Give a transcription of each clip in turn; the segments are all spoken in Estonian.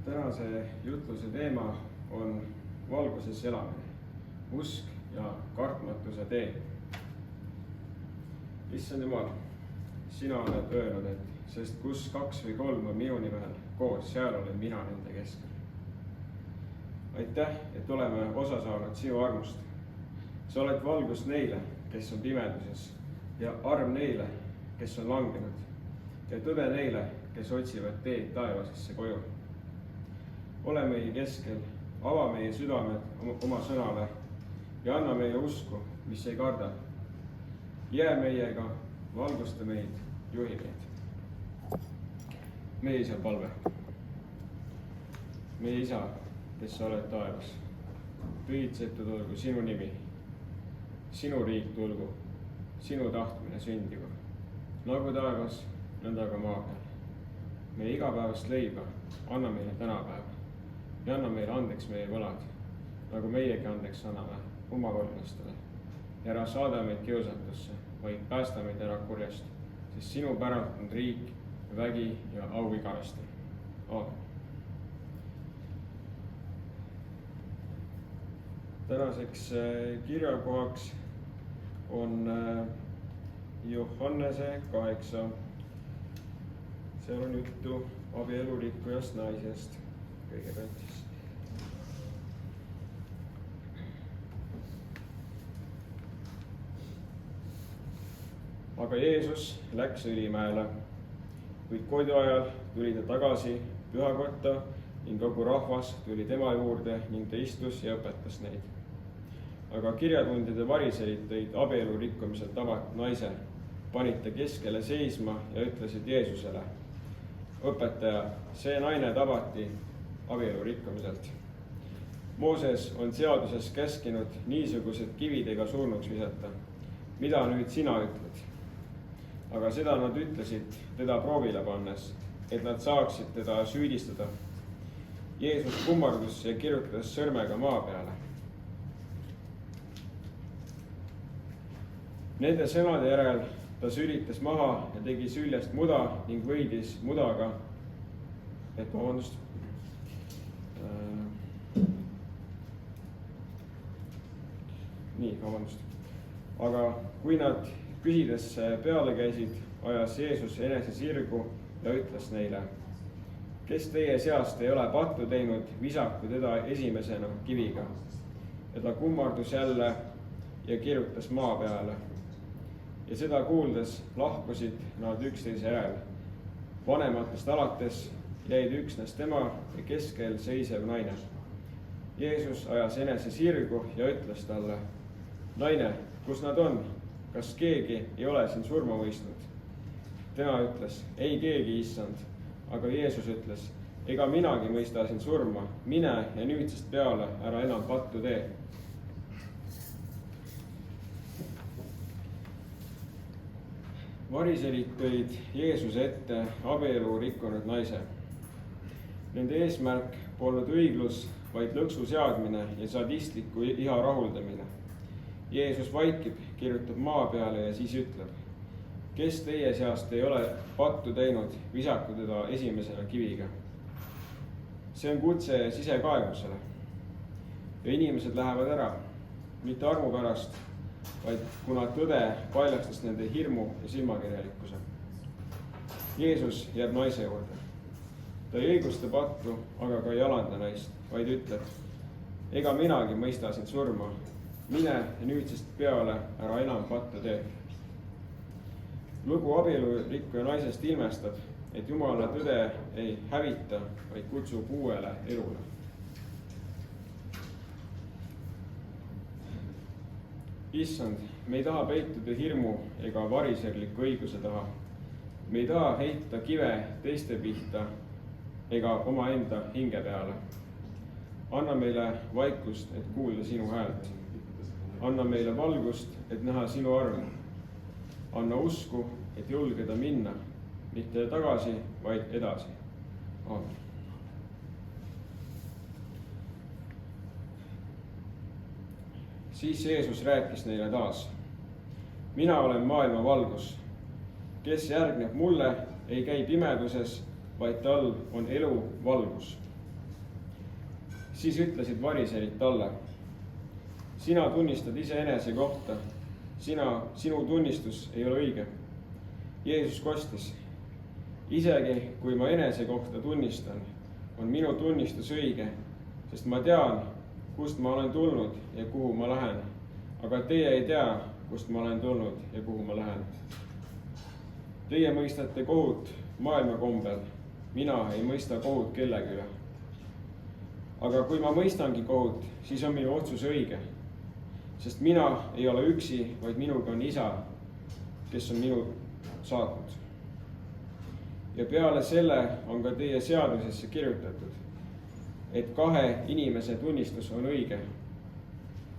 Tänase jutluse teema on valguses elamine, usk ja kartmatuse tee. Issand Jumal, sina oled öelnud, et sest kus 2 või 3 on minu nimel koos, seal olen mina nende keskel. Aitäh, et oleme osa saanud sinu armust. Sa oled valgus neile, kes on pimeduses, ja arm neile, kes on langenud, ja tõde neile, kes otsivad teed taevasesse koju. Ole meie keskel, ava meie südamed oma sõnale ja anna meile usku, mis ei karda. Jää meiega, valgusta meid, juhi meid. Meie Isa palve. Meie Isa, kes sa oled taevas, pühitsetud olgu sinu nimi, sinu riik tulgu, sinu tahtmine sündigu, nagu taevas, nõnda ka maa peal. Meie igapäevast leiba anna meile tänapäeva ja anna meile andeks meie võlad, nagu meiegi andeks anname oma võlglastele. Ja ära saada meid kiusatusse, vaid päästa meid ära kurjast, sest sinu päralt on riik, vägi ja au igavesti. Aamen. Tänaseks kirjakohaks on Johannese 8. Seal on juttu abielurikkujast naisest kõigepealt siis. Aga Jeesus läks Ülimäele, kuid kodu ajal tuli ta tagasi pühakotta ning kogu rahvas tuli tema juurde ning ta istus ja õpetas neid. Aga kirjatundjad ja variserid tõid abielu rikkumiselt tabatud naise, panid ta keskele seisma ja ütlesid Jeesusele: õpetaja, see naine tabati abielu rikkumiselt. Mooses on seaduses käskinud niisugused kividega surnuks visata. Mida nüüd sina ütled? Aga seda nad ütlesid teda proovile pannes, et nad saaksid teda süüdistada. Jeesus kummardus ja kirjutas sõrmega maa peale. Nende sõnade järel ta sülitas maha ja tegi süljest muda ning võidis mudaga, Aga kui nad küsides peale käisid, ajas Jeesus enese sirgu ja ütles neile: kes teie seast ei ole pattu teinud, visaku teda esimesena kiviga. Ja ta kummardus jälle ja kirjutas maa peale. Ja seda kuuldes lahkusid nad üksteise järel. Vanematest alates jäid üksnes tema ja keskel seisev naine. Jeesus ajas enese sirgu ja ütles talle: naine, kus nad on? Kas keegi ei ole siin surma mõistnud? Tema ütles: ei keegi, issand. Aga Jeesus ütles: ega minagi mõista siin surma, mine ja nüüdsest peale ära enam pattu tee. Variserid tõid Jeesuse ette abielu rikkunud naise. Nende eesmärk polnud õiglus, vaid lõksu seadmine ja sadistliku iha rahuldamine. Jeesus vaikib, kirjutab maa peale ja siis ütleb: kes teie seast ei ole pattu teinud, visaku teda esimesena kiviga. See on kutse sisekaebusele. Ja inimesed lähevad ära, mitte armu pärast, vaid kuna tõde paljastas nende hirmu ja silmakirjalikkuse. Jeesus jääb naise juurde. Ta ei õigusta pattu, aga ka ei alanda naist, vaid ütleb: ega minagi mõista sind surma, mine ja nüüdsest peale ära enam pattu tee. Lugu abielu rikkuja naisest ilmestab, et Jumala tõde ei hävita, vaid kutsub uuele elule. Issand, me ei taha peituda hirmu ega variserliku õiguse taha. Me ei taha heita kive teiste pihta ega omaenda hinge peale. Anna meile vaikust, et kuulda sinu häält. Anna meile valgust, et näha sinu armu. Anna usku, et julgeda minna, mitte tagasi, vaid edasi. Aamen. Siis Jeesus rääkis neile taas: mina olen maailma valgus. Kes järgneb mulle, ei käi pimeduses, vaid tal on elu valgus. siis ütlesid variserid talle: sina tunnistad iseenese kohta, sinu tunnistus ei ole õige. Jeesus kostis: isegi kui ma enese kohta tunnistan, on minu tunnistus õige, sest ma tean, kust ma olen tulnud ja kuhu ma lähen. Aga teie ei tea, kust ma olen tulnud ja kuhu ma lähen. Teie mõistate kohut maailma kombel, mina ei mõista kohut kellegi üle. Aga kui ma mõistangi kohut, siis on minu otsus õige, sest mina ei ole üksi, vaid minuga on Isa, kes on minu saatnud. Ja peale selle on ka teie seadusesse kirjutatud, et 2 inimese tunnistus on õige.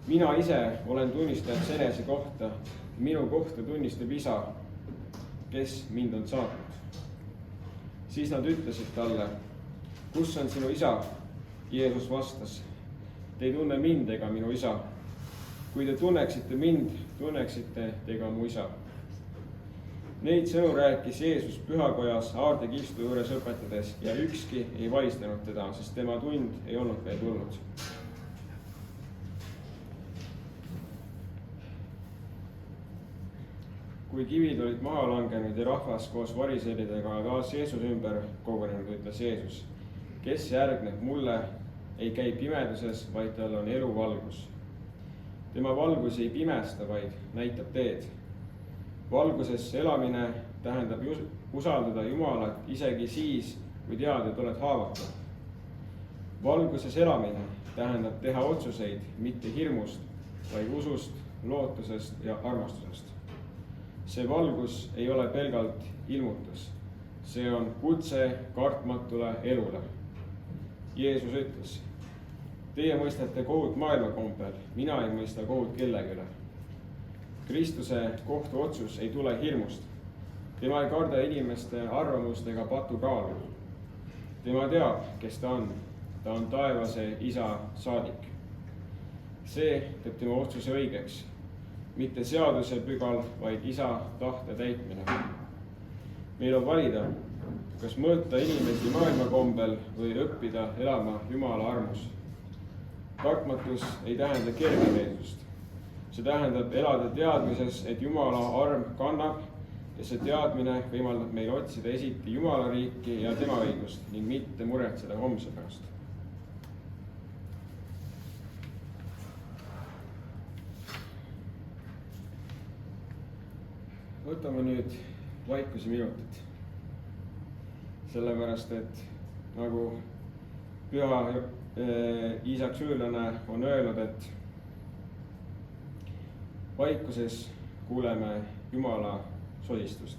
Mina ise olen tunnistajaks enese kohta, minu kohta tunnistab Isa, kes mind on saatnud. Siis nad ütlesid talle: kus on sinu Isa? Jeesus vastas: te ei tunne mind ega minu Isa. Kui te tunneksite mind, tunneksite te ka mu Isa. Neid sõnu rääkis Jeesus pühakojas aardekistu juures õpetades ja ükski ei vaistanud teda, sest tema tund ei olnud veel tulnud. Kui kivid olid maha langenud ja rahvas koos variseeridega taas Jeesuse ümber kogunenud, ütles Jeesus: kes järgneb mulle, ei käi pimeduses, vaid tal on eluvalgus. Tema valgus ei pimesta, vaid näitab teed. Valguses elamine tähendab usaldada Jumalat isegi siis, kui tead, et oled haavatav. Valguses elamine tähendab teha otsuseid mitte hirmust, vaid usust, lootusest ja armastusest. See valgus ei ole pelgalt ilmutus, see on kutse kartmatule elule. Jeesus ütles: teie mõistate kohut maailma kombel, mina ei mõista kohut kellegi üle. Kristuse kohtuotsus ei tule hirmust. Tema ei karda inimeste arvamust ega patu kaalu. Tema teab, kes ta on. Ta on taevase Isa saadik. See teeb tema otsuse õigeks. Mitte seaduse pügal, vaid Isa tahte täitmine. Meil on valida, kas mõõta inimesi maailma kombel või õppida elama Jumala armus. Kartmatus ei tähenda kergemeelsust. See tähendab elada teadmises, et Jumala arm kannab ja see teadmine võimaldab meil otsida esiti Jumala riiki ja tema õigust ning mitte muretseda homse pärast. Võtame nüüd vaikuse minutit. Sellepärast, et nagu püha Iisak Süürlane on öelnud, et vaikuses kuuleme Jumala sodistust.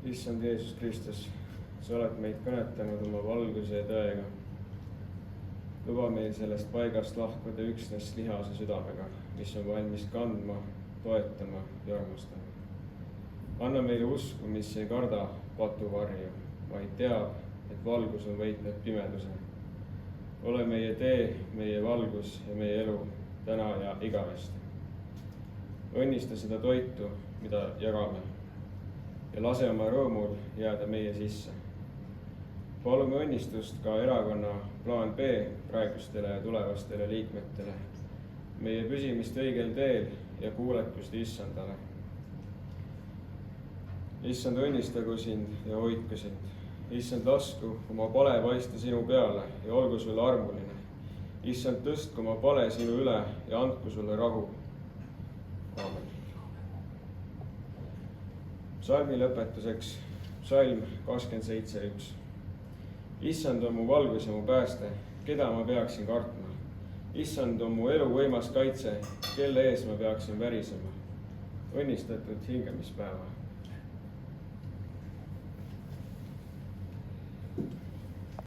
issand Jeesus Kristus, sa oled meid kõnetanud oma valguse ja tõega. Luba meil sellest paigast lahkuda üksnes lihase südamega, mis on valmis kandma, toetama ja armastama. Anna meile usku, mis ei karda patuvarju, vaid teab, et valgus on võitnud pimeduse. Ole meie tee, meie valgus ja meie elu täna ja igavesti. Õnnista seda toitu, mida jagame, ja lase oma rõõmul jääda meie sisse. Palume õnnistust ka erakonna plaan B praegustele ja tulevastele liikmetele, meie püsimist õigel teel ja kuulekust issandale. Issand, õnnistagu sind ja hoidku sind. Issand, lasku oma pale paista sinu peale ja olgu sulle armuline. Issand, tõstku oma pale sinu üle ja andku sulle rahu. Aamen. Psalmi lõpetuseks psalm 27:1. Issand on mu valgus ja mu pääste, keda ma peaksin kartma. Issand on mu elu võimas kaitse, kelle ees ma peaksin värisema. Õnnistatud hingamispäeva.